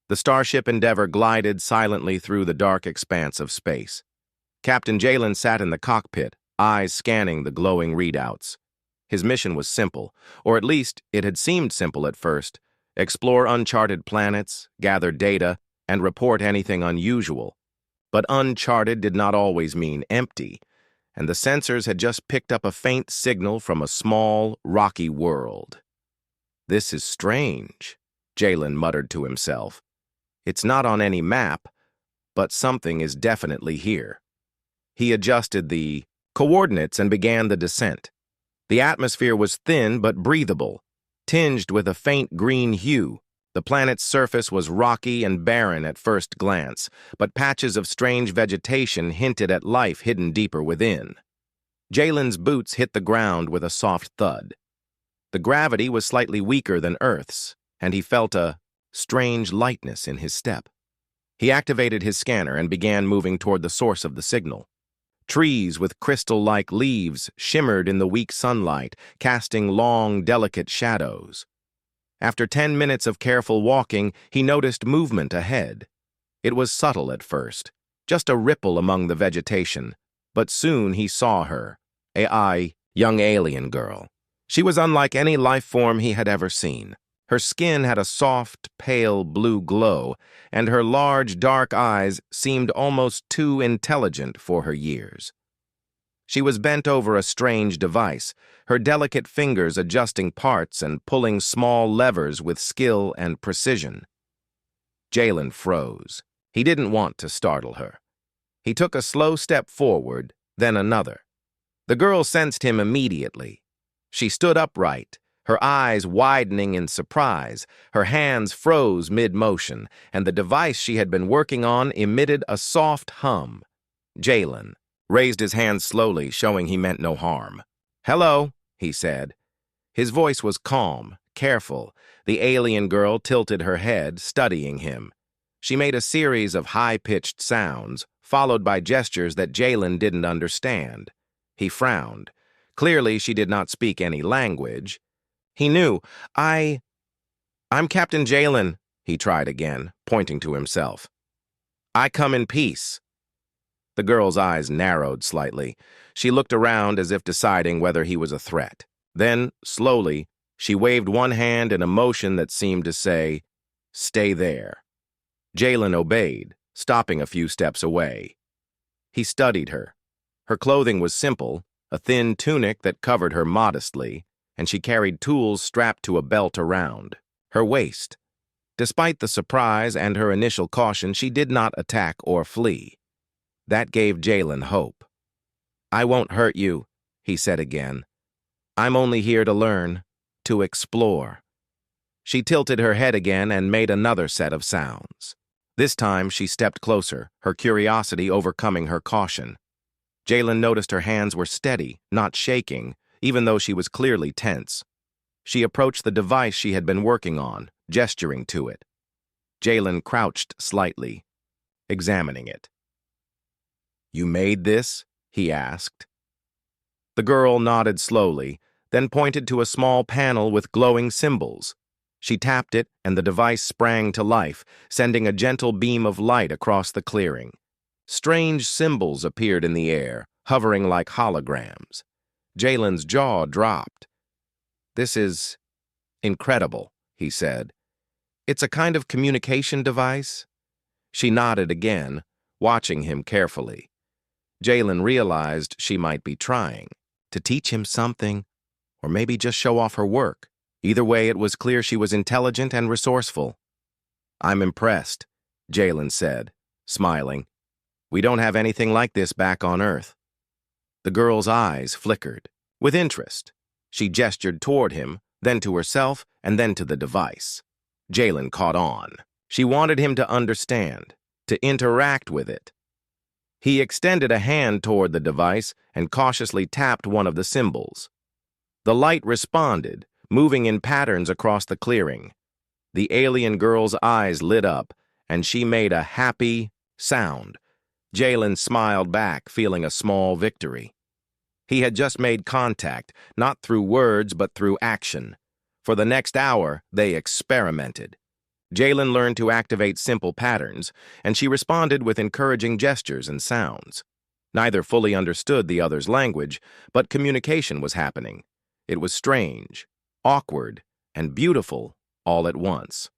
The Starship Endeavour glided silently through the dark expanse of space. Captain Jalen sat in the cockpit, eyes scanning the glowing readouts. His mission was simple, or at least it had seemed simple at first: explore uncharted planets, gather data, and report anything unusual. But uncharted did not always mean empty, and the sensors had just picked up a faint signal from a small, rocky world. "This is strange," Jalen muttered to himself. "It's not on any map, but something is definitely here." He adjusted the coordinates and began the descent. The atmosphere was thin but breathable, tinged with a faint green hue. The planet's surface was rocky and barren at first glance, but patches of strange vegetation hinted at life hidden deeper within. Jalen's boots hit the ground with a soft thud. The gravity was slightly weaker than Earth's, and he felt a strange lightness in his step. He activated his scanner and began moving toward the source of the signal. Trees with crystal-like leaves shimmered in the weak sunlight, casting long, delicate shadows. After 10 minutes of careful walking, he noticed movement ahead. It was subtle at first, just a ripple among the vegetation, but soon he saw her, a young alien girl. She was unlike any life form he had ever seen. Her skin had a soft, pale blue glow, and her large, dark eyes seemed almost too intelligent for her years. She was bent over a strange device, her delicate fingers adjusting parts and pulling small levers with skill and precision. Jalen froze. He didn't want to startle her. He took a slow step forward, then another. The girl sensed him immediately. She stood upright, her eyes widening in surprise. Her hands froze mid-motion, and the device she had been working on emitted a soft hum. Jalen raised his hands slowly, showing he meant no harm. "Hello," he said. His voice was calm, careful. The alien girl tilted her head, studying him. She made a series of high-pitched sounds, followed by gestures that Jalen didn't understand. He frowned. Clearly, she did not speak any language. He knew. I'm Captain Jalen," he tried again, pointing to himself. "I come in peace." The girl's eyes narrowed slightly. She looked around as if deciding whether he was a threat. Then, slowly, she waved one hand in a motion that seemed to say, "Stay there." Jalen obeyed, stopping a few steps away. He studied her. Her clothing was simple, a thin tunic that covered her modestly, and she carried tools strapped to a belt around her waist. Despite the surprise and her initial caution, she did not attack or flee. That gave Jalen hope. "I won't hurt you," he said again. "I'm only here to learn, to explore." She tilted her head again and made another set of sounds. This time she stepped closer, her curiosity overcoming her caution. Jalen noticed her hands were steady, not shaking, even though she was clearly tense. She approached the device she had been working on, gesturing to it. Jalen crouched slightly, examining it. "You made this?" he asked. The girl nodded slowly, then pointed to a small panel with glowing symbols. She tapped it, and the device sprang to life, sending a gentle beam of light across the clearing. Strange symbols appeared in the air, hovering like holograms. Jalen's jaw dropped. "This is incredible," he said. "It's a kind of communication device?" She nodded again, watching him carefully. Jalen realized she might be trying to teach him something, or maybe just show off her work. Either way, it was clear she was intelligent and resourceful. "I'm impressed," Jalen said, smiling. "We don't have anything like this back on Earth." The girl's eyes flickered. With interest, she gestured toward him, then to herself, and then to the device. Jalen caught on. She wanted him to understand, to interact with it. He extended a hand toward the device and cautiously tapped one of the symbols. The light responded, moving in patterns across the clearing. The alien girl's eyes lit up, and she made a happy sound. Jalen smiled back, feeling a small victory. He had just made contact, not through words but through action. For the next hour, they experimented. Jalen learned to activate simple patterns, and she responded with encouraging gestures and sounds. Neither fully understood the other's language, but communication was happening. It was strange, awkward, and beautiful all at once.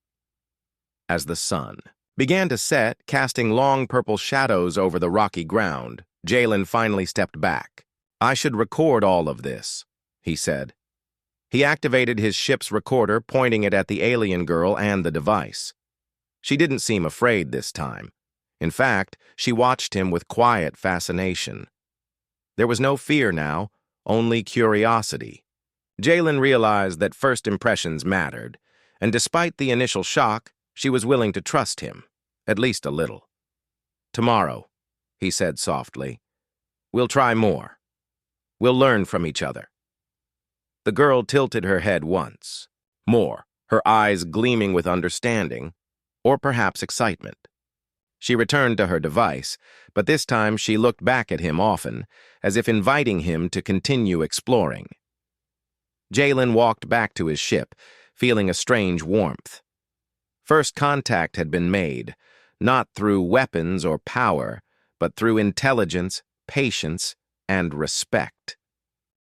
As the sun began to set, casting long purple shadows over the rocky ground, Jalen finally stepped back. "I should record all of this," he said. He activated his ship's recorder, pointing it at the alien girl and the device. She didn't seem afraid this time. In fact, she watched him with quiet fascination. There was no fear now, only curiosity. Jalen realized that first impressions mattered, and despite the initial shock, she was willing to trust him, at least a little. "Tomorrow," he said softly, "we'll try more. We'll learn from each other." The girl tilted her head once, more, her eyes gleaming with understanding, or perhaps excitement. She returned to her device, but this time she looked back at him often, as if inviting him to continue exploring. Jalen walked back to his ship, feeling a strange warmth. First contact had been made, not through weapons or power, but through intelligence, patience, and respect.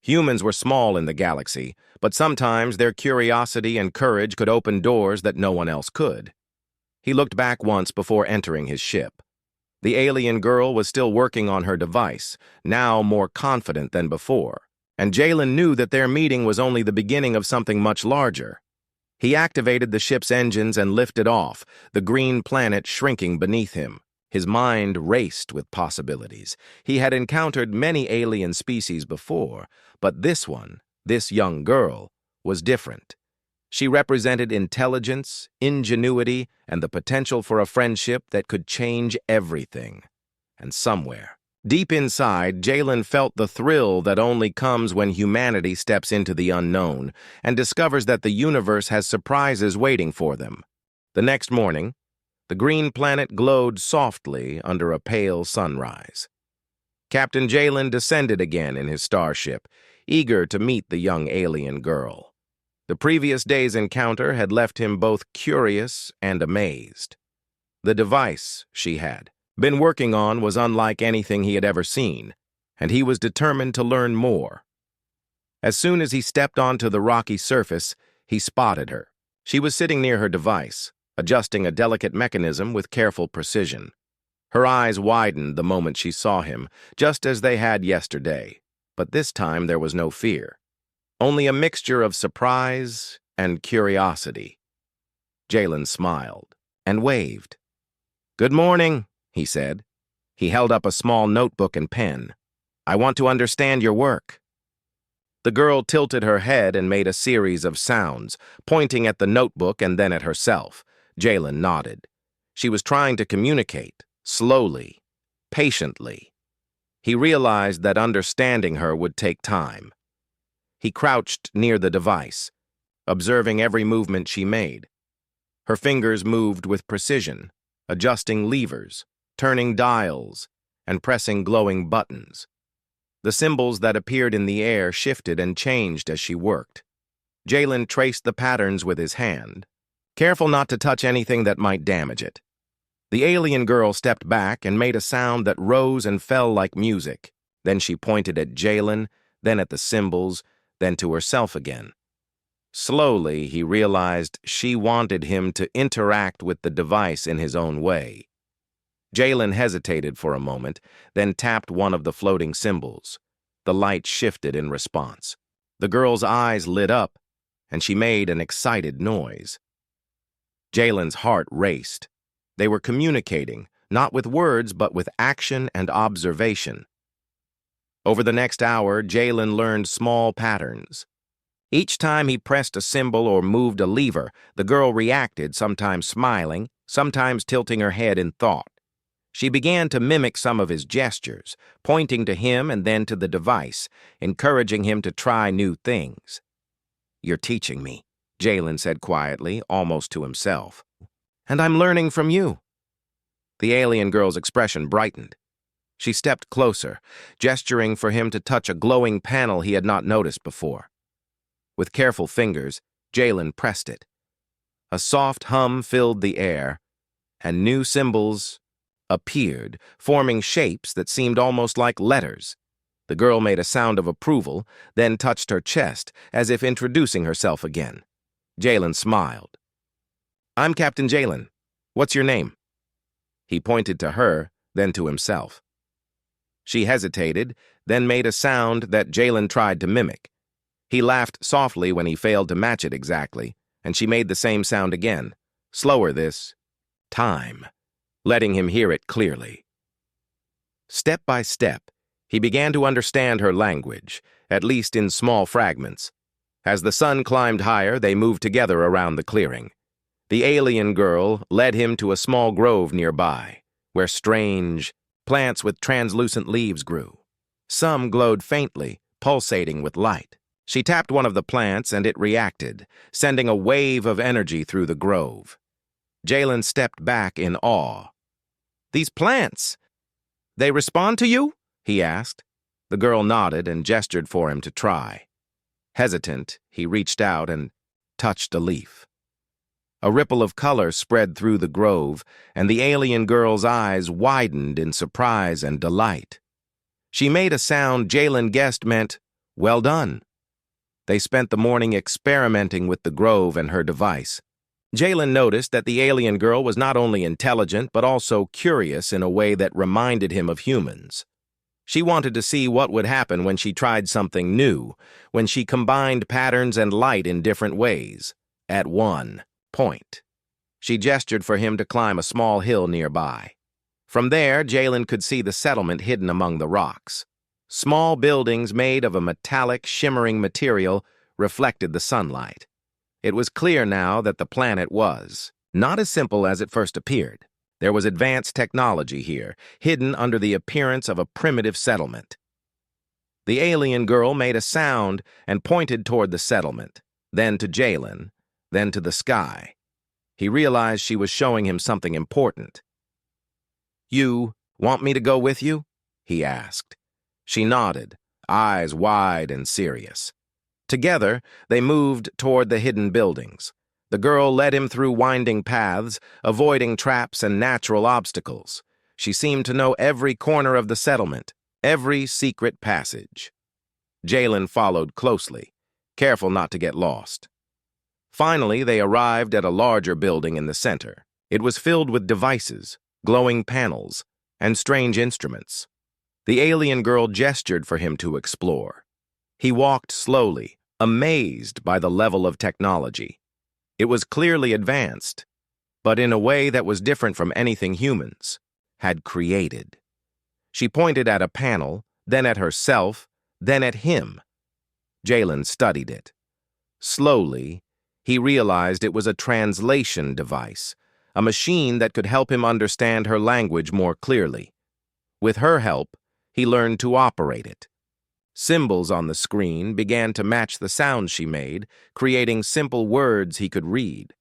Humans were small in the galaxy, but sometimes their curiosity and courage could open doors that no one else could. He looked back once before entering his ship. The alien girl was still working on her device, now more confident than before, and Jalen knew that their meeting was only the beginning of something much larger. He activated the ship's engines and lifted off, the green planet shrinking beneath him. His mind raced with possibilities. He had encountered many alien species before, but this one, this young girl, was different. She represented intelligence, ingenuity, and the potential for a friendship that could change everything. And somewhere, deep inside, Jalen felt the thrill that only comes when humanity steps into the unknown and discovers that the universe has surprises waiting for them. The next morning, the green planet glowed softly under a pale sunrise. Captain Jalen descended again in his starship, eager to meet the young alien girl. The previous day's encounter had left him both curious and amazed. The device she had been working on was unlike anything he had ever seen, and he was determined to learn more. As soon as he stepped onto the rocky surface, he spotted her. She was sitting near her device, adjusting a delicate mechanism with careful precision. Her eyes widened the moment she saw him, just as they had yesterday, but this time there was no fear, only a mixture of surprise and curiosity. Jalen smiled and waved. "Good morning," he said. He held up a small notebook and pen. "I want to understand your work." The girl tilted her head and made a series of sounds, pointing at the notebook and then at herself. Jalen nodded. She was trying to communicate, slowly, patiently. He realized that understanding her would take time. He crouched near the device, observing every movement she made. Her fingers moved with precision, adjusting levers, turning dials, and pressing glowing buttons. The symbols that appeared in the air shifted and changed as she worked. Jalen traced the patterns with his hand, careful not to touch anything that might damage it. The alien girl stepped back and made a sound that rose and fell like music. Then she pointed at Jalen, then at the symbols, then to herself again. Slowly, he realized she wanted him to interact with the device in his own way. Jalen hesitated for a moment, then tapped one of the floating symbols. The light shifted in response. The girl's eyes lit up, and she made an excited noise. Jalen's heart raced. They were communicating, not with words, but with action and observation. Over the next hour, Jalen learned small patterns. Each time he pressed a symbol or moved a lever, the girl reacted, sometimes smiling, sometimes tilting her head in thought. She began to mimic some of his gestures, pointing to him and then to the device, encouraging him to try new things. "You're teaching me," Jalen said quietly, almost to himself. "And I'm learning from you." The alien girl's expression brightened. She stepped closer, gesturing for him to touch a glowing panel he had not noticed before. With careful fingers, Jalen pressed it. A soft hum filled the air, and new symbols appeared, forming shapes that seemed almost like letters. The girl made a sound of approval, then touched her chest, as if introducing herself again. Jalen smiled. "I'm Captain Jalen. What's your name?" He pointed to her, then to himself. She hesitated, then made a sound that Jalen tried to mimic. He laughed softly when he failed to match it exactly, and she made the same sound again, slower this time, letting him hear it clearly. Step by step, he began to understand her language, at least in small fragments. As the sun climbed higher, they moved together around the clearing. The alien girl led him to a small grove nearby, where strange plants with translucent leaves grew. Some glowed faintly, pulsating with light. She tapped one of the plants and it reacted, sending a wave of energy through the grove. Jalen stepped back in awe. "These plants, they respond to you?" he asked. The girl nodded and gestured for him to try. Hesitant, he reached out and touched a leaf. A ripple of color spread through the grove, and the alien girl's eyes widened in surprise and delight. She made a sound Jalen guessed meant, "Well done." They spent the morning experimenting with the grove and her device. Jalen noticed that the alien girl was not only intelligent but also curious in a way that reminded him of humans. She wanted to see what would happen when she tried something new, when she combined patterns and light in different ways. At one point, she gestured for him to climb a small hill nearby. From there, Jalen could see the settlement hidden among the rocks. Small buildings made of a metallic, shimmering material reflected the sunlight. It was clear now that the planet was not as simple as it first appeared. There was advanced technology here, hidden under the appearance of a primitive settlement. The alien girl made a sound and pointed toward the settlement, then to Jalen, then to the sky. He realized she was showing him something important. "You want me to go with you?" he asked. She nodded, eyes wide and serious. Together, they moved toward the hidden buildings. The girl led him through winding paths, avoiding traps and natural obstacles. She seemed to know every corner of the settlement, every secret passage. Jalen followed closely, careful not to get lost. Finally, they arrived at a larger building in the center. It was filled with devices, glowing panels, and strange instruments. The alien girl gestured for him to explore. He walked slowly, amazed by the level of technology. It was clearly advanced, but in a way that was different from anything humans had created. She pointed at a panel, then at herself, then at him. Jalen studied it. Slowly, he realized it was a translation device, a machine that could help him understand her language more clearly. With her help, he learned to operate it. Symbols on the screen began to match the sounds she made, creating simple words he could read.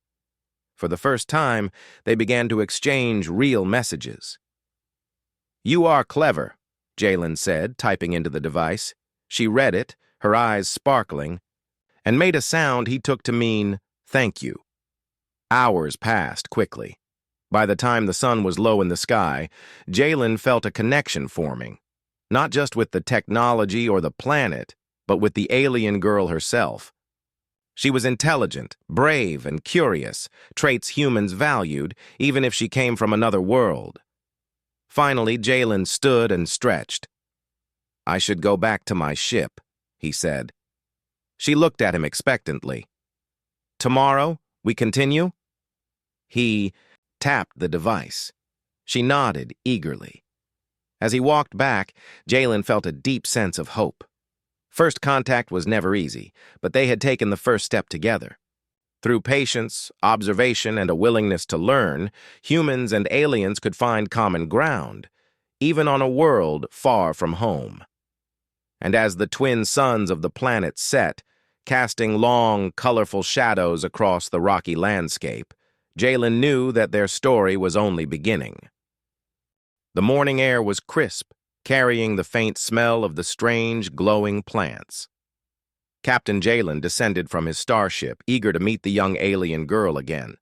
For the first time, they began to exchange real messages. "You are clever," Jalen said, typing into the device. She read it, her eyes sparkling, and made a sound he took to mean, "Thank you." Hours passed quickly. By the time the sun was low in the sky, Jalen felt a connection forming. Not just with the technology or the planet, but with the alien girl herself. She was intelligent, brave, and curious, traits humans valued, even if she came from another world. Finally, Jalen stood and stretched. "I should go back to my ship," he said. She looked at him expectantly. "Tomorrow, we continue?" He tapped the device. She nodded eagerly. As he walked back, Jalen felt a deep sense of hope. First contact was never easy, but they had taken the first step together. Through patience, observation, and a willingness to learn, humans and aliens could find common ground, even on a world far from home. And as the twin suns of the planet set, casting long, colorful shadows across the rocky landscape, Jalen knew that their story was only beginning. The morning air was crisp, carrying the faint smell of the strange, glowing plants. Captain Jalen descended from his starship, eager to meet the young alien girl again.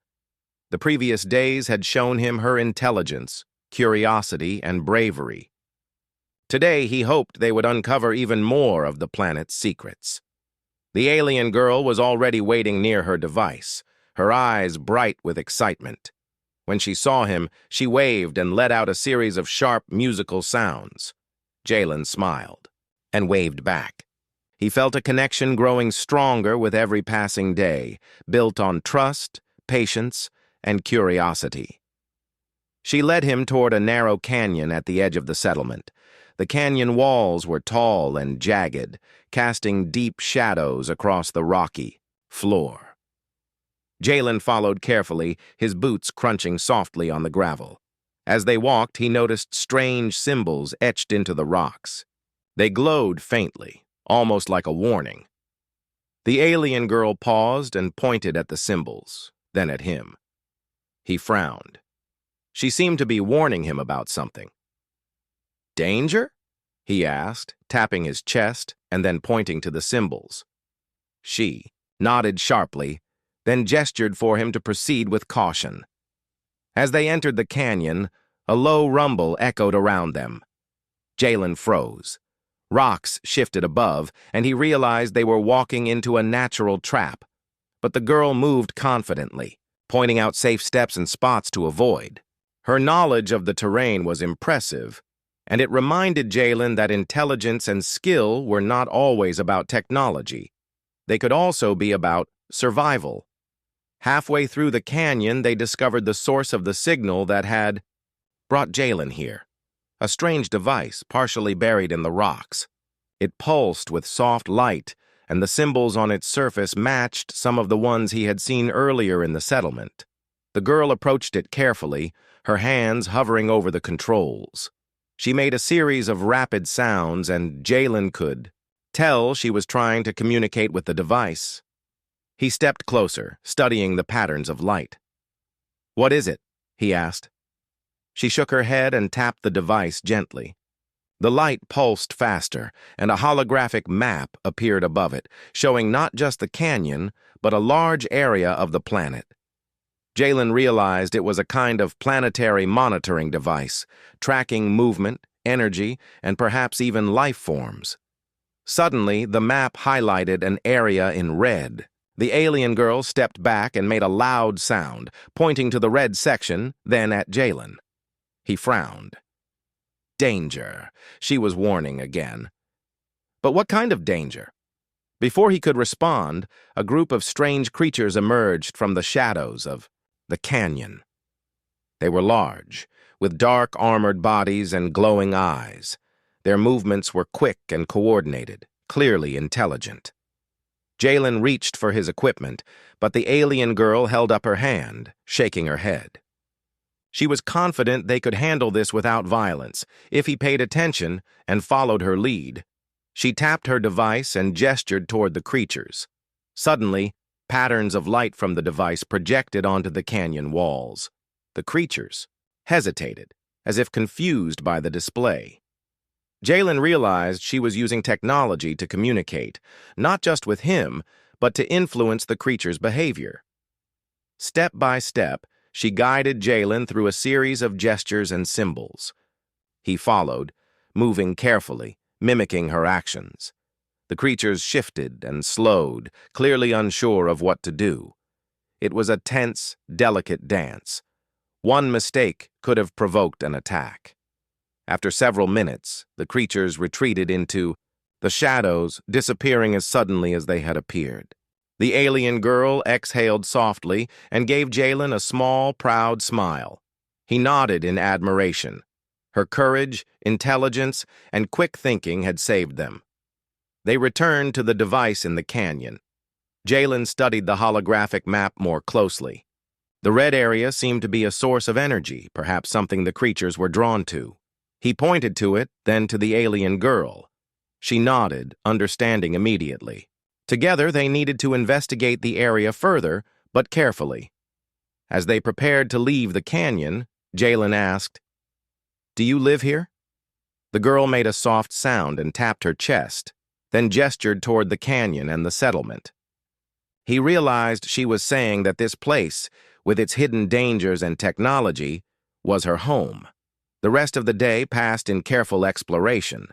The previous days had shown him her intelligence, curiosity, and bravery. Today, he hoped they would uncover even more of the planet's secrets. The alien girl was already waiting near her device, her eyes bright with excitement. When she saw him, she waved and let out a series of sharp musical sounds. Jalen smiled and waved back. He felt a connection growing stronger with every passing day, built on trust, patience, and curiosity. She led him toward a narrow canyon at the edge of the settlement. The canyon walls were tall and jagged, casting deep shadows across the rocky floor. Jalen followed carefully, his boots crunching softly on the gravel. As they walked, he noticed strange symbols etched into the rocks. They glowed faintly, almost like a warning. The alien girl paused and pointed at the symbols, then at him. He frowned. She seemed to be warning him about something. "Danger?" he asked, tapping his chest and then pointing to the symbols. She nodded sharply, then gestured for him to proceed with caution. As they entered the canyon, a low rumble echoed around them. Jalen froze. Rocks shifted above, and he realized they were walking into a natural trap. But the girl moved confidently, pointing out safe steps and spots to avoid. Her knowledge of the terrain was impressive, and it reminded Jalen that intelligence and skill were not always about technology. They could also be about survival. Halfway through the canyon, they discovered the source of the signal that had brought Jalen here. A strange device, partially buried in the rocks. It pulsed with soft light, and the symbols on its surface matched some of the ones he had seen earlier in the settlement. The girl approached it carefully, her hands hovering over the controls. She made a series of rapid sounds, and Jalen could tell she was trying to communicate with the device. He stepped closer, studying the patterns of light. "What is it?" he asked. She shook her head and tapped the device gently. The light pulsed faster, and a holographic map appeared above it, showing not just the canyon, but a large area of the planet. Jalen realized it was a kind of planetary monitoring device, tracking movement, energy, and perhaps even life forms. Suddenly, the map highlighted an area in red. The alien girl stepped back and made a loud sound, pointing to the red section, then at Jalen. He frowned. "Danger," she was warning again. But what kind of danger? Before he could respond, a group of strange creatures emerged from the shadows of the canyon. They were large, with dark armored bodies and glowing eyes. Their movements were quick and coordinated, clearly intelligent. Jalen reached for his equipment, but the alien girl held up her hand, shaking her head. She was confident they could handle this without violence, if he paid attention and followed her lead. She tapped her device and gestured toward the creatures. Suddenly, patterns of light from the device projected onto the canyon walls. The creatures hesitated, as if confused by the display. Jalen realized she was using technology to communicate, not just with him, but to influence the creature's behavior. Step by step, she guided Jalen through a series of gestures and symbols. He followed, moving carefully, mimicking her actions. The creatures shifted and slowed, clearly unsure of what to do. It was a tense, delicate dance. One mistake could have provoked an attack. After several minutes, the creatures retreated into the shadows, disappearing as suddenly as they had appeared. The alien girl exhaled softly and gave Jalen a small, proud smile. He nodded in admiration. Her courage, intelligence, and quick thinking had saved them. They returned to the device in the canyon. Jalen studied the holographic map more closely. The red area seemed to be a source of energy, perhaps something the creatures were drawn to. He pointed to it, then to the alien girl. She nodded, understanding immediately. Together, they needed to investigate the area further, but carefully. As they prepared to leave the canyon, Jalen asked, "Do you live here?" The girl made a soft sound and tapped her chest, then gestured toward the canyon and the settlement. He realized she was saying that this place, with its hidden dangers and technology, was her home. The rest of the day passed in careful exploration.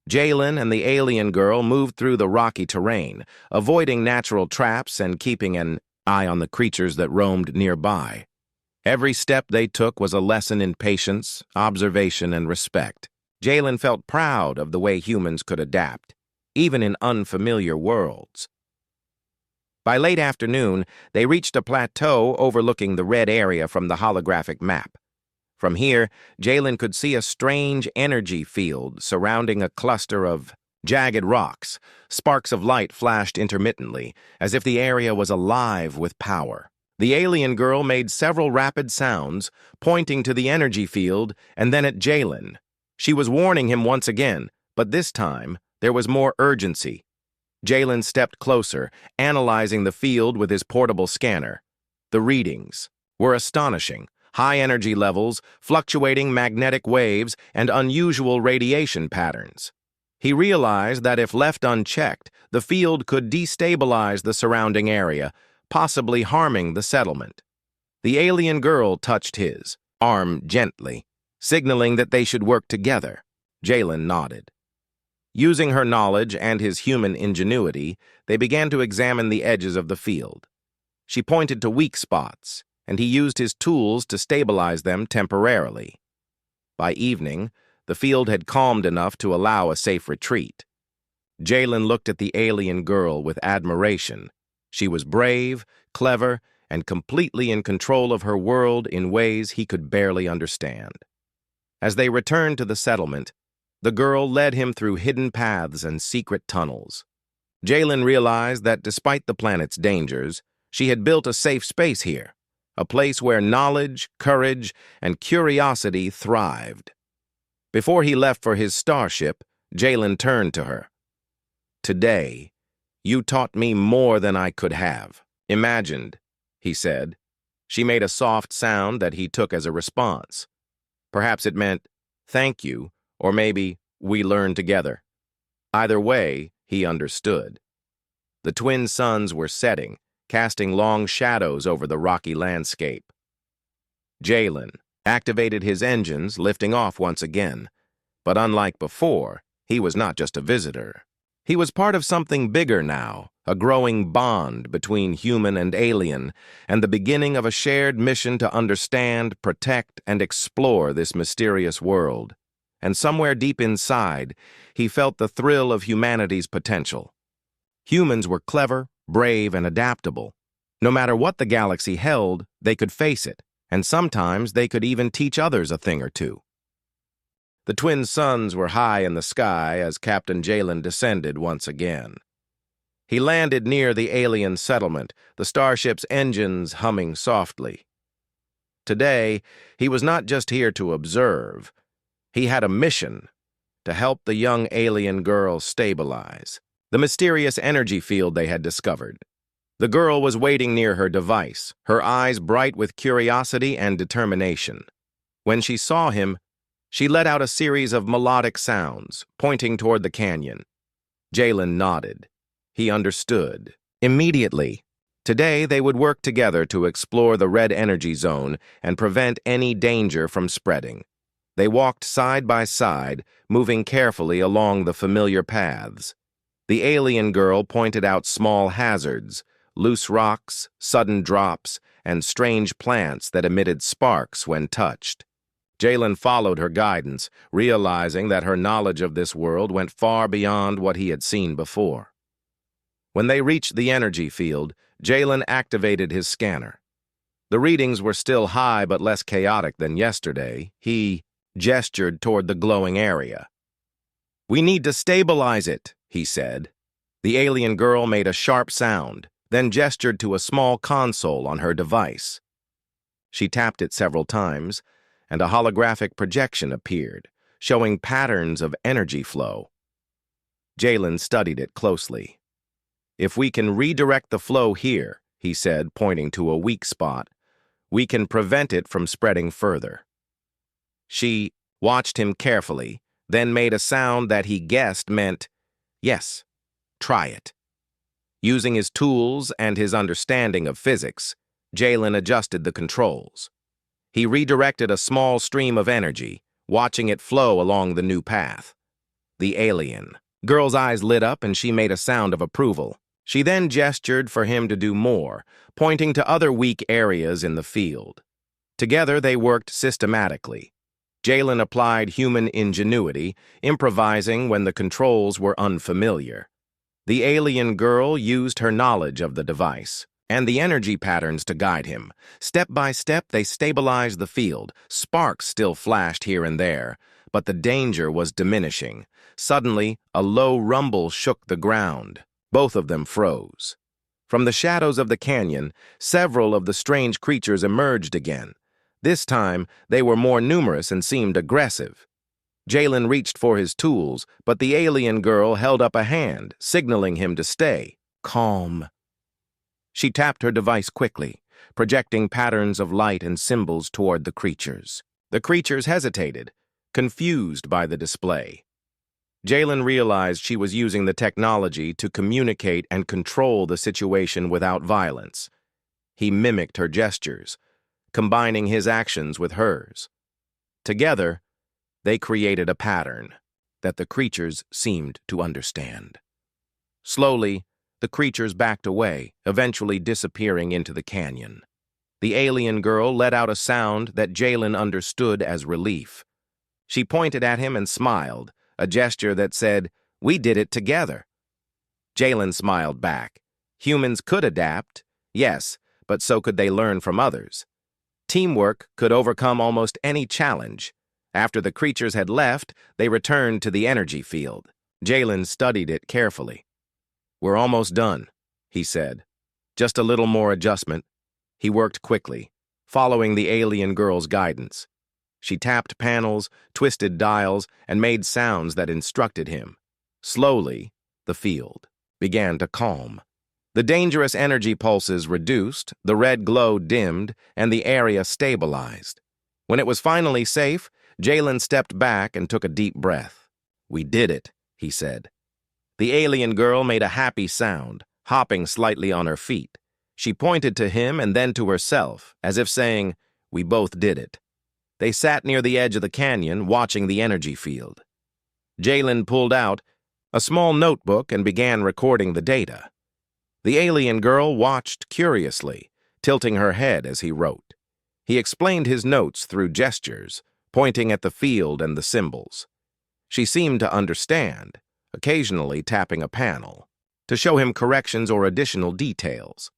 Jalen and the alien girl moved through the rocky terrain, avoiding natural traps and keeping an eye on the creatures that roamed nearby. Every step they took was a lesson in patience, observation, and respect. Jalen felt proud of the way humans could adapt, even in unfamiliar worlds. By late afternoon, they reached a plateau overlooking the red area from the holographic map. From here, Jalen could see a strange energy field surrounding a cluster of jagged rocks. Sparks of light flashed intermittently, as if the area was alive with power. The alien girl made several rapid sounds, pointing to the energy field and then at Jalen. She was warning him once again, but this time there was more urgency. Jalen stepped closer, analyzing the field with his portable scanner. The readings were astonishing. High energy levels, fluctuating magnetic waves, and unusual radiation patterns. He realized that if left unchecked, the field could destabilize the surrounding area, possibly harming the settlement. The alien girl touched his arm gently, signaling that they should work together. Jalen nodded. Using her knowledge and his human ingenuity, they began to examine the edges of the field. She pointed to weak spots, and he used his tools to stabilize them temporarily. By evening, the field had calmed enough to allow a safe retreat. Jalen looked at the alien girl with admiration. She was brave, clever, and completely in control of her world in ways he could barely understand. As they returned to the settlement, the girl led him through hidden paths and secret tunnels. Jalen realized that despite the planet's dangers, she had built a safe space here, a place where knowledge, courage, and curiosity thrived. Before he left for his starship, Jalen turned to her. "Today, you taught me more than I could have imagined," he said. She made a soft sound that he took as a response. Perhaps it meant, "Thank you," or maybe, "We learned together." Either way, he understood. The twin suns were setting, casting long shadows over the rocky landscape. Jalen activated his engines, lifting off once again. But unlike before, he was not just a visitor. He was part of something bigger now, a growing bond between human and alien, and the beginning of a shared mission to understand, protect, and explore this mysterious world. And somewhere deep inside, he felt the thrill of humanity's potential. Humans were clever, brave, and adaptable. No matter what the galaxy held, they could face it, and sometimes they could even teach others a thing or two. The twin suns were high in the sky as Captain Jalen descended once again. He landed near the alien settlement, the starship's engines humming softly. Today, he was not just here to observe. He had a mission: to help the young alien girl stabilize the mysterious energy field they had discovered. The girl was waiting near her device, her eyes bright with curiosity and determination. When she saw him, she let out a series of melodic sounds, pointing toward the canyon. Jalen nodded. He understood. Immediately. Today, they would work together to explore the red energy zone and prevent any danger from spreading. They walked side by side, moving carefully along the familiar paths. The alien girl pointed out small hazards, loose rocks, sudden drops, and strange plants that emitted sparks when touched. Jalen followed her guidance, realizing that her knowledge of this world went far beyond what he had seen before. When they reached the energy field, Jalen activated his scanner. The readings were still high but less chaotic than yesterday. He gestured toward the glowing area. "We need to stabilize it," he said. The alien girl made a sharp sound, then gestured to a small console on her device. She tapped it several times, and a holographic projection appeared, showing patterns of energy flow. Jalen studied it closely. "If we can redirect the flow here," he said, pointing to a weak spot, "we can prevent it from spreading further." She watched him carefully, then made a sound that he guessed meant yes. Try it. Using his tools and his understanding of physics, Jalen adjusted the controls. He redirected a small stream of energy, watching it flow along the new path. The alien. Girl's eyes lit up and she made a sound of approval. She then gestured for him to do more, pointing to other weak areas in the field. Together they worked systematically. Jalen applied human ingenuity, improvising when the controls were unfamiliar. The alien girl used her knowledge of the device and the energy patterns to guide him. Step by step, they stabilized the field. Sparks still flashed here and there, but the danger was diminishing. Suddenly, a low rumble shook the ground. Both of them froze. From the shadows of the canyon, several of the strange creatures emerged again. This time, they were more numerous and seemed aggressive. Jalen reached for his tools, but the alien girl held up a hand, signaling him to stay. Calm. She tapped her device quickly, projecting patterns of light and symbols toward the creatures. The creatures hesitated, confused by the display. Jalen realized she was using the technology to communicate and control the situation without violence. He mimicked her gestures, combining his actions with hers. Together, they created a pattern that the creatures seemed to understand. Slowly, the creatures backed away, eventually disappearing into the canyon. The alien girl let out a sound that Jalen understood as relief. She pointed at him and smiled, a gesture that said, "We did it together." Jalen smiled back. Humans could adapt, yes, but so could they learn from others. Teamwork could overcome almost any challenge. After the creatures had left, they returned to the energy field. Jalen studied it carefully. "We're almost done," he said. "Just a little more adjustment." He worked quickly, following the alien girl's guidance. She tapped panels, twisted dials, and made sounds that instructed him. Slowly, the field began to calm. The dangerous energy pulses reduced, the red glow dimmed, and the area stabilized. When it was finally safe, Jalen stepped back and took a deep breath. "We did it," he said. The alien girl made a happy sound, hopping slightly on her feet. She pointed to him and then to herself, as if saying, "We both did it." They sat near the edge of the canyon, watching the energy field. Jalen pulled out a small notebook and began recording the data. The alien girl watched curiously, tilting her head as he wrote. He explained his notes through gestures, pointing at the field and the symbols. She seemed to understand, occasionally tapping a panel, to show him corrections or additional details.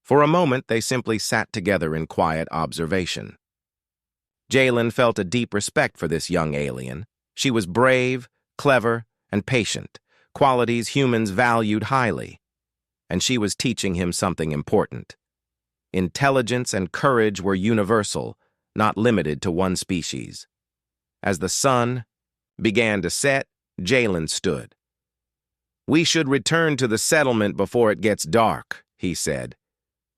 For a moment, they simply sat together in quiet observation. Jalen felt a deep respect for this young alien. She was brave, clever, and patient, qualities humans valued highly. And she was teaching him something important. Intelligence and courage were universal, not limited to one species. As the sun began to set, Jalen stood. "We should return to the settlement before it gets dark," he said.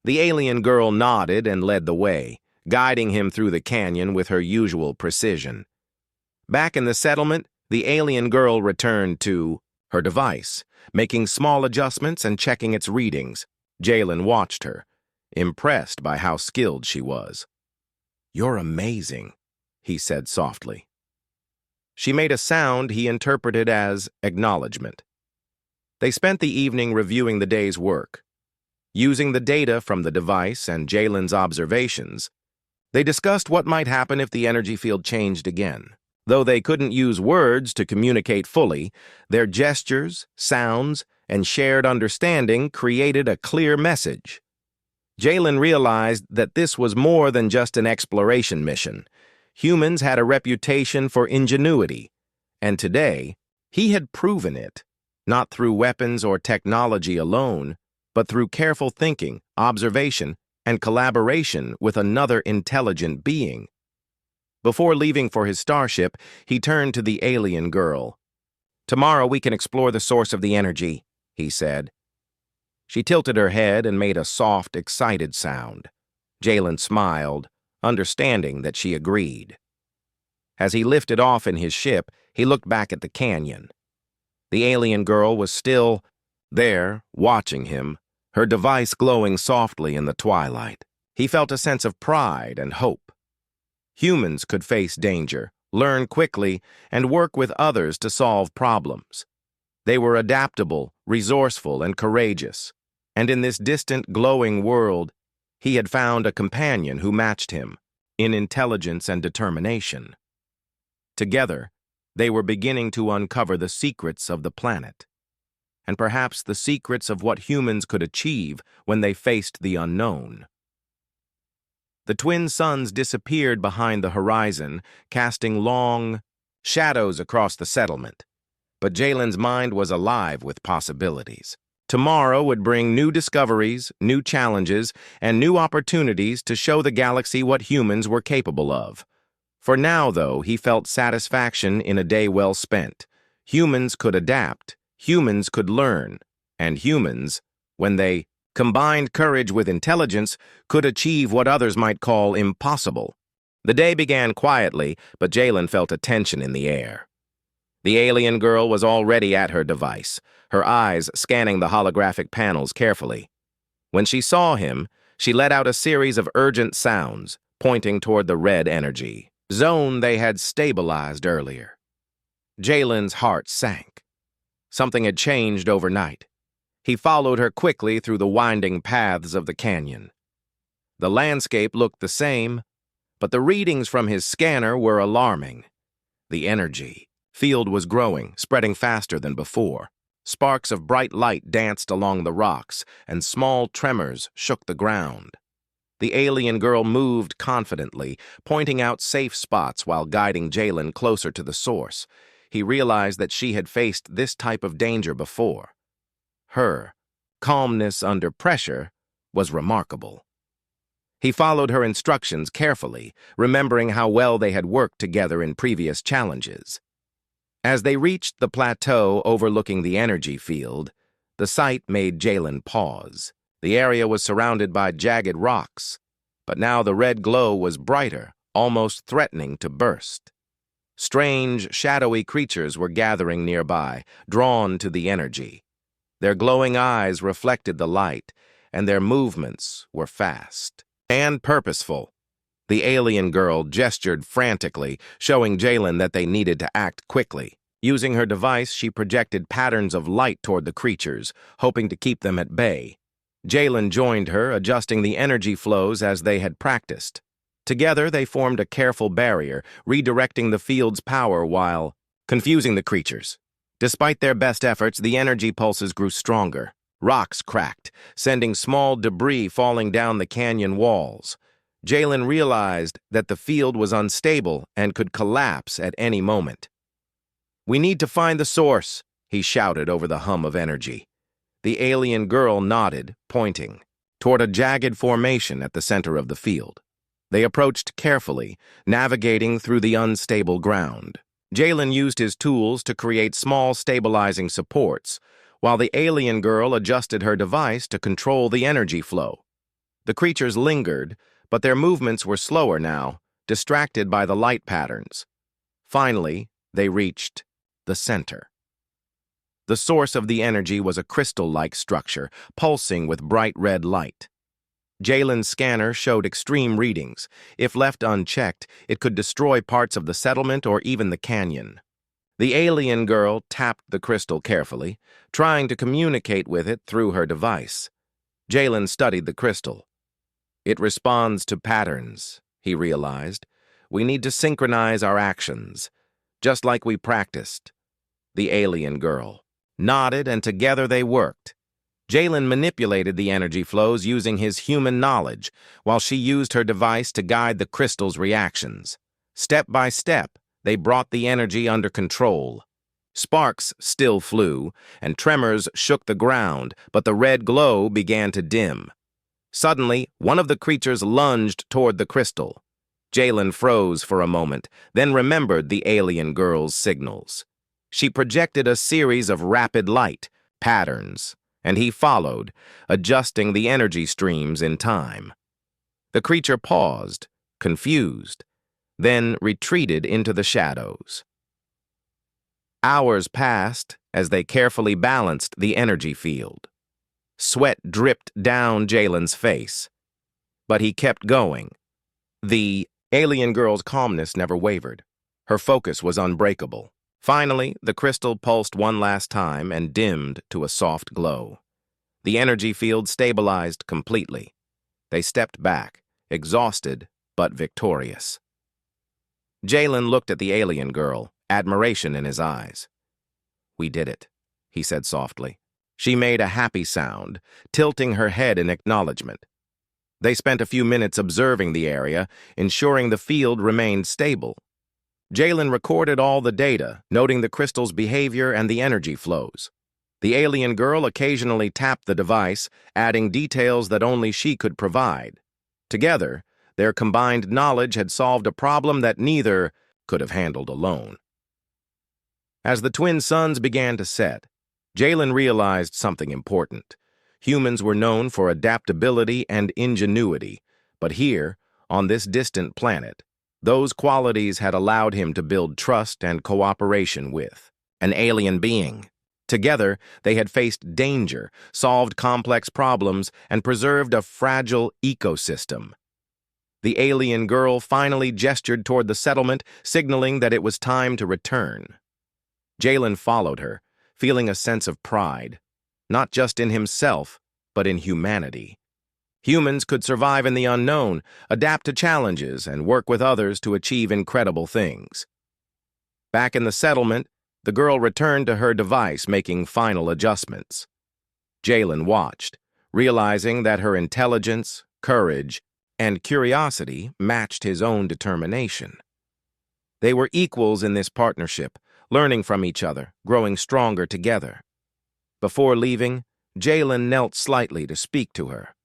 The alien girl nodded and led the way, guiding him through the canyon with her usual precision. Back in the settlement, the alien girl returned to her device, making small adjustments and checking its readings. Jalen watched her, impressed by how skilled she was. "You're amazing," he said softly. She made a sound he interpreted as acknowledgement. They spent the evening reviewing the day's work. Using the data from the device and Jalen's observations, they discussed what might happen if the energy field changed again. Though they couldn't use words to communicate fully, their gestures, sounds, and shared understanding created a clear message. Jalen realized that this was more than just an exploration mission. Humans had a reputation for ingenuity, and today, he had proven it, not through weapons or technology alone, but through careful thinking, observation, and collaboration with another intelligent being. Before leaving for his starship, he turned to the alien girl. "Tomorrow we can explore the source of the energy," he said. She tilted her head and made a soft, excited sound. Jalen smiled, understanding that she agreed. As he lifted off in his ship, he looked back at the canyon. The alien girl was still There, watching him, her device glowing softly in the twilight, he felt a sense of pride and hope. Humans could face danger, learn quickly, and work with others to solve problems. They were adaptable, resourceful, and courageous. And in this distant, glowing world, he had found a companion who matched him in intelligence and determination. Together, they were beginning to uncover the secrets of the planet, and perhaps the secrets of what humans could achieve when they faced the unknown. The twin suns disappeared behind the horizon, casting long shadows across the settlement. But Jalen's mind was alive with possibilities. Tomorrow would bring new discoveries, new challenges, and new opportunities to show the galaxy what humans were capable of. For now, though, he felt satisfaction in a day well spent. Humans could adapt, humans could learn, and humans, when they combined courage with intelligence, could achieve what others might call impossible. The day began quietly, but Jalen felt a tension in the air. The alien girl was already at her device, her eyes scanning the holographic panels carefully. When she saw him, she let out a series of urgent sounds, pointing toward the red energy zone they had stabilized earlier. Jalen's heart sank. Something had changed overnight. He followed her quickly through the winding paths of the canyon. The landscape looked the same, but the readings from his scanner were alarming. The energy field was growing, spreading faster than before. Sparks of bright light danced along the rocks, and small tremors shook the ground. The alien girl moved confidently, pointing out safe spots while guiding Jalen closer to the source. He realized that she had faced this type of danger before. Her calmness under pressure was remarkable. He followed her instructions carefully, remembering how well they had worked together in previous challenges. As they reached the plateau overlooking the energy field, the sight made Jalen pause. The area was surrounded by jagged rocks, but now the red glow was brighter, almost threatening to burst. Strange, shadowy creatures were gathering nearby, drawn to the energy. Their glowing eyes reflected the light, and their movements were fast and purposeful. The alien girl gestured frantically, showing Jalen that they needed to act quickly. Using her device, she projected patterns of light toward the creatures, hoping to keep them at bay. Jalen joined her, adjusting the energy flows as they had practiced. Together, they formed a careful barrier, redirecting the field's power while confusing the creatures. Despite their best efforts, the energy pulses grew stronger. Rocks cracked, sending small debris falling down the canyon walls. Jalen realized that the field was unstable and could collapse at any moment. "We need to find the source," he shouted over the hum of energy. The alien girl nodded, pointing toward a jagged formation at the center of the field. They approached carefully, navigating through the unstable ground. Jalen used his tools to create small stabilizing supports, while the alien girl adjusted her device to control the energy flow. The creatures lingered, but their movements were slower now, distracted by the light patterns. Finally, they reached the center. The source of the energy was a crystal-like structure, pulsing with bright red light. Jalen's scanner showed extreme readings. If left unchecked, it could destroy parts of the settlement or even the canyon. The alien girl tapped the crystal carefully, trying to communicate with it through her device. Jalen studied the crystal. "It responds to patterns," he realized. "We need to synchronize our actions, just like we practiced." The alien girl nodded, and together they worked. Jalen manipulated the energy flows using his human knowledge, while she used her device to guide the crystal's reactions. Step by step, they brought the energy under control. Sparks still flew, and tremors shook the ground, but the red glow began to dim. Suddenly, one of the creatures lunged toward the crystal. Jalen froze for a moment, then remembered the alien girl's signals. She projected a series of rapid light patterns, and he followed, adjusting the energy streams in time. The creature paused, confused, then retreated into the shadows. Hours passed as they carefully balanced the energy field. Sweat dripped down Jalen's face, but he kept going. The alien girl's calmness never wavered. Her focus was unbreakable. Finally, the crystal pulsed one last time and dimmed to a soft glow. The energy field stabilized completely. They stepped back, exhausted but victorious. Jalen looked at the alien girl, admiration in his eyes. "We did it," he said softly. She made a happy sound, tilting her head in acknowledgement. They spent a few minutes observing the area, ensuring the field remained stable. Jalen recorded all the data, noting the crystal's behavior and the energy flows. The alien girl occasionally tapped the device, adding details that only she could provide. Together, their combined knowledge had solved a problem that neither could have handled alone. As the twin suns began to set, Jalen realized something important. Humans were known for adaptability and ingenuity, but here, on this distant planet, those qualities had allowed him to build trust and cooperation with an alien being. Together, they had faced danger, solved complex problems, and preserved a fragile ecosystem. The alien girl finally gestured toward the settlement, signaling that it was time to return. Jalen followed her, feeling a sense of pride, not just in himself, but in humanity. Humans could survive in the unknown, adapt to challenges, and work with others to achieve incredible things. Back in the settlement, the girl returned to her device, making final adjustments. Jalen watched, realizing that her intelligence, courage, and curiosity matched his own determination. They were equals in this partnership, learning from each other, growing stronger together. Before leaving, Jalen knelt slightly to speak to her.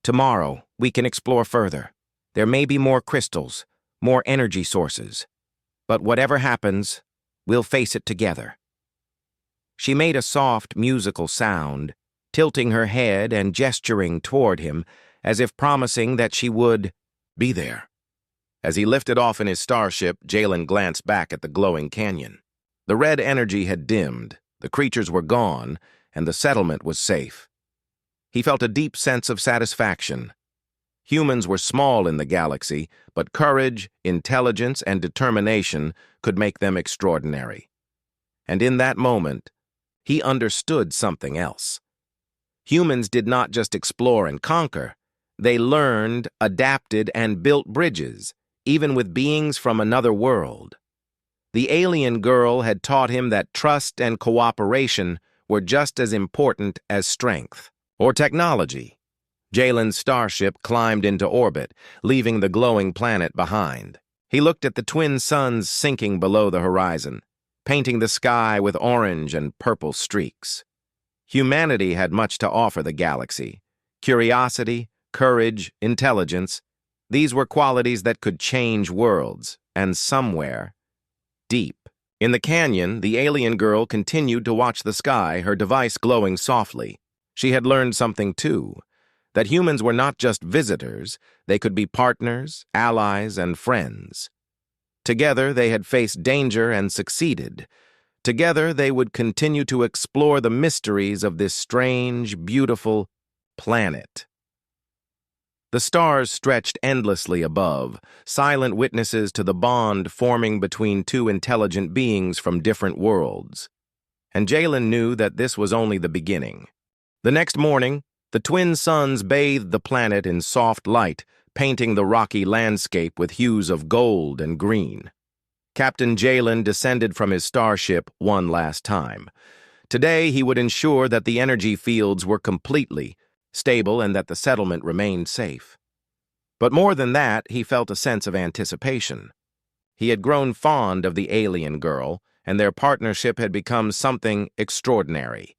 "Tomorrow, we can explore further. There may be more crystals, more energy sources. But whatever happens, we'll face it together." She made a soft, musical sound, tilting her head and gesturing toward him, as if promising that she would be there. As he lifted off in his starship, Jalen glanced back at the glowing canyon. The red energy had dimmed, the creatures were gone, and the settlement was safe. He felt a deep sense of satisfaction. Humans were small in the galaxy, but courage, intelligence, and determination could make them extraordinary. And in that moment, he understood something else. Humans did not just explore and conquer. They learned, adapted, and built bridges, even with beings from another world. The alien girl had taught him that trust and cooperation were just as important as strength or technology. Jalen's starship climbed into orbit, leaving the glowing planet behind. He looked at the twin suns sinking below the horizon, painting the sky with orange and purple streaks. Humanity had much to offer the galaxy. Curiosity, courage, intelligence. These were qualities that could change worlds, and somewhere, deep in the canyon, the alien girl continued to watch the sky, her device glowing softly. She had learned something too, that humans were not just visitors, they could be partners, allies, and friends. Together, they had faced danger and succeeded. Together, they would continue to explore the mysteries of this strange, beautiful planet. The stars stretched endlessly above, silent witnesses to the bond forming between two intelligent beings from different worlds. And Jalen knew that this was only the beginning. The next morning, the twin suns bathed the planet in soft light, painting the rocky landscape with hues of gold and green. Captain Jalen descended from his starship one last time. Today, he would ensure that the energy fields were completely stable and that the settlement remained safe. But more than that, he felt a sense of anticipation. He had grown fond of the alien girl, and their partnership had become something extraordinary.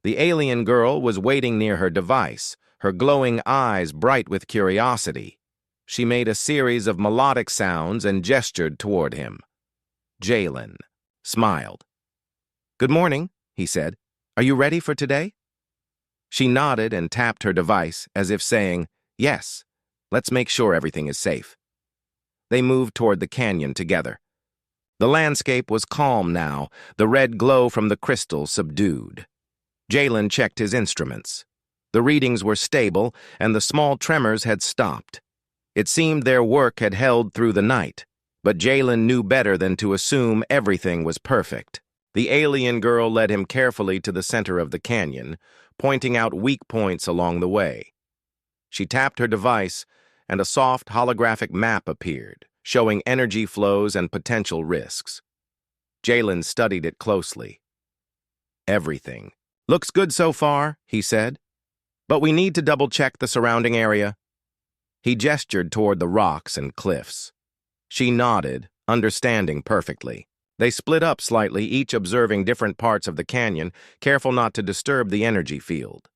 The alien girl was waiting near her device, her glowing eyes bright with curiosity. She made a series of melodic sounds and gestured toward him. Jalen smiled. "Good morning," he said. "Are you ready for today?" She nodded and tapped her device, as if saying, "Yes, let's make sure everything is safe." They moved toward the canyon together. The landscape was calm now, the red glow from the crystal subdued. Jalen checked his instruments. The readings were stable, and the small tremors had stopped. It seemed their work had held through the night, but Jalen knew better than to assume everything was perfect. The alien girl led him carefully to the center of the canyon, pointing out weak points along the way. She tapped her device, and a soft holographic map appeared, showing energy flows and potential risks. Jalen studied it closely. Everything. "Looks good so far," he said. "But we need to double-check the surrounding area." He gestured toward the rocks and cliffs. She nodded, understanding perfectly. They split up slightly, each observing different parts of the canyon, careful not to disturb the energy field.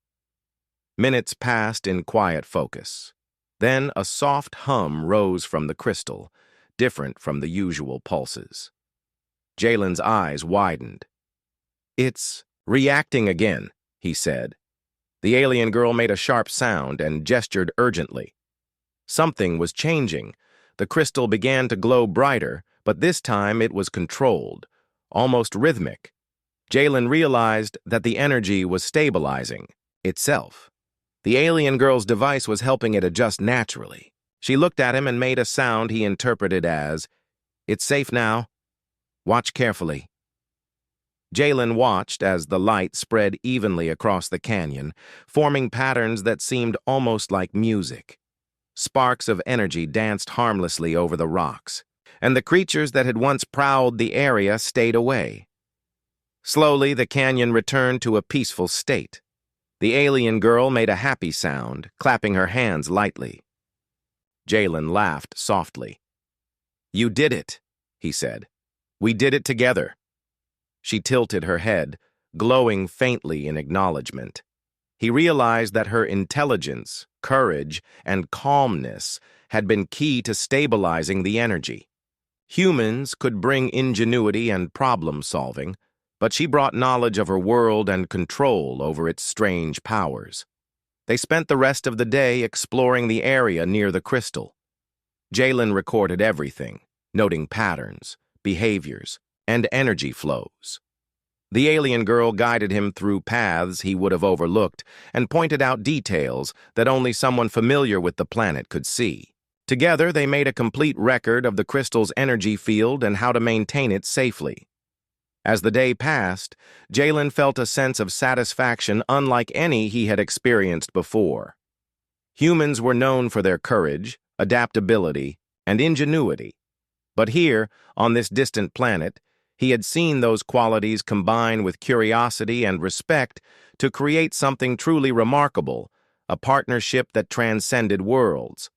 Minutes passed in quiet focus. Then a soft hum rose from the crystal, different from the usual pulses. Jalen's eyes widened. "It's reacting again," he said. The alien girl made a sharp sound and gestured urgently. Something was changing. The crystal began to glow brighter, but this time it was controlled, almost rhythmic. Jalen realized that the energy was stabilizing itself. The alien girl's device was helping it adjust naturally. She looked at him and made a sound he interpreted as, "It's safe now. Watch carefully." Jalen watched as the light spread evenly across the canyon, forming patterns that seemed almost like music. Sparks of energy danced harmlessly over the rocks, and the creatures that had once prowled the area stayed away. Slowly, the canyon returned to a peaceful state. The alien girl made a happy sound, clapping her hands lightly. Jalen laughed softly. "You did it," he said. "We did it together." She tilted her head, glowing faintly in acknowledgement. He realized that her intelligence, courage, and calmness had been key to stabilizing the energy. Humans could bring ingenuity and problem-solving, but she brought knowledge of her world and control over its strange powers. They spent the rest of the day exploring the area near the crystal. Jalen recorded everything, noting patterns, behaviors, and energy flows. The alien girl guided him through paths he would have overlooked and pointed out details that only someone familiar with the planet could see. Together, they made a complete record of the crystal's energy field and how to maintain it safely. As the day passed, Jalen felt a sense of satisfaction unlike any he had experienced before. Humans were known for their courage, adaptability, and ingenuity. But here, on this distant planet, he had seen those qualities combine with curiosity and respect to create something truly remarkable, a partnership that transcended worlds.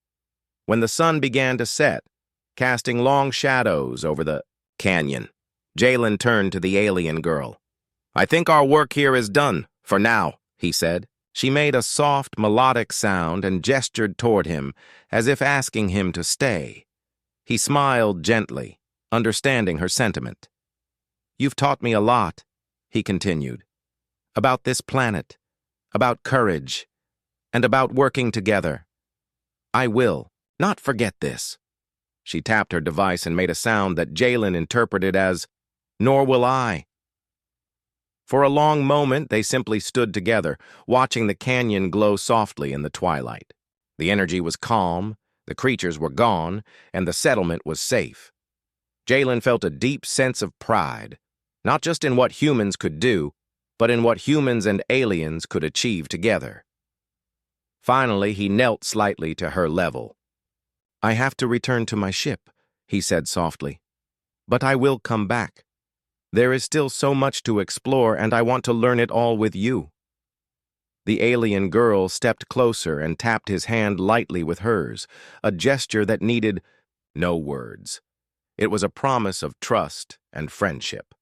When the sun began to set, casting long shadows over the canyon, Jalen turned to the alien girl. "I think our work here is done, for now," he said. She made a soft, melodic sound and gestured toward him, as if asking him to stay. He smiled gently, understanding her sentiment. "You've taught me a lot," he continued, "about this planet, about courage, and about working together. I will not forget this." She tapped her device and made a sound that Jalen interpreted as, "Nor will I." For a long moment, they simply stood together, watching the canyon glow softly in the twilight. The energy was calm, the creatures were gone, and the settlement was safe. Jalen felt a deep sense of pride, not just in what humans could do, but in what humans and aliens could achieve together. Finally, he knelt slightly to her level. "I have to return to my ship," he said softly. "But I will come back. There is still so much to explore, and I want to learn it all with you." The alien girl stepped closer and tapped his hand lightly with hers, a gesture that needed no words. It was a promise of trust and friendship.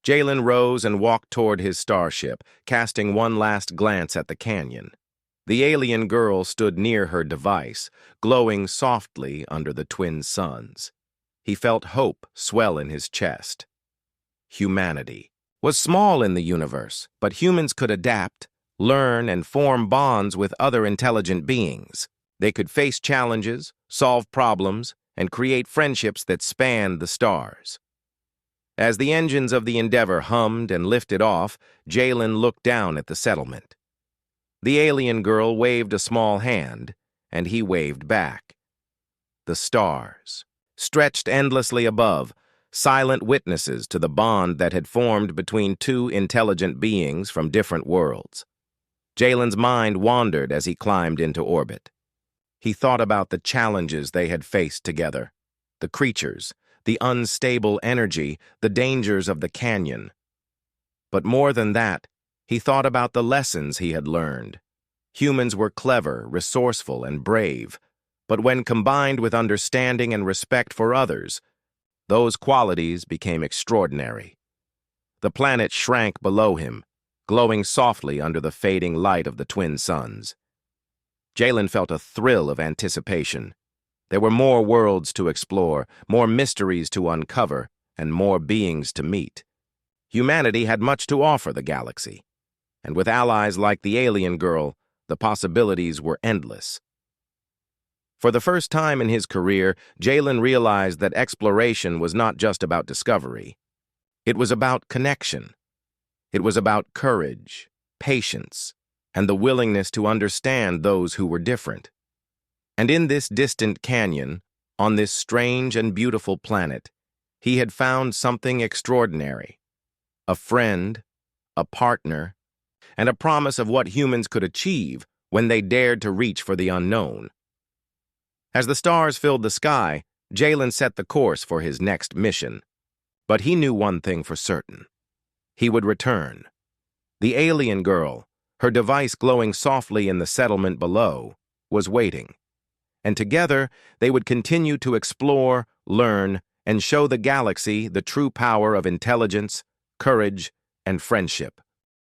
Jalen rose and walked toward his starship, casting one last glance at the canyon. The alien girl stood near her device, glowing softly under the twin suns. He felt hope swell in his chest. Humanity was small in the universe, but humans could adapt, learn, and form bonds with other intelligent beings. They could face challenges, solve problems, and create friendships that spanned the stars. As the engines of the Endeavor hummed and lifted off, Jalen looked down at the settlement. The alien girl waved a small hand, and he waved back. The stars, stretched endlessly above, silent witnesses to the bond that had formed between two intelligent beings from different worlds. Jalen's mind wandered as he climbed into orbit. He thought about the challenges they had faced together, the creatures, the unstable energy, the dangers of the canyon. But more than that, he thought about the lessons he had learned. Humans were clever, resourceful, and brave, but when combined with understanding and respect for others, those qualities became extraordinary. The planet shrank below him, glowing softly under the fading light of the twin suns. Jalen felt a thrill of anticipation. There were more worlds to explore, more mysteries to uncover, and more beings to meet. Humanity had much to offer the galaxy, and with allies like the alien girl, the possibilities were endless. For the first time in his career, Jalen realized that exploration was not just about discovery. It was about connection. It was about courage, patience, and the willingness to understand those who were different. And in this distant canyon, on this strange and beautiful planet, he had found something extraordinary. A friend, a partner, and a promise of what humans could achieve when they dared to reach for the unknown. As the stars filled the sky, Jalen set the course for his next mission. But he knew one thing for certain. He would return. The alien girl, her device glowing softly in the settlement below, was waiting. And together, they would continue to explore, learn, and show the galaxy the true power of intelligence, courage, and friendship.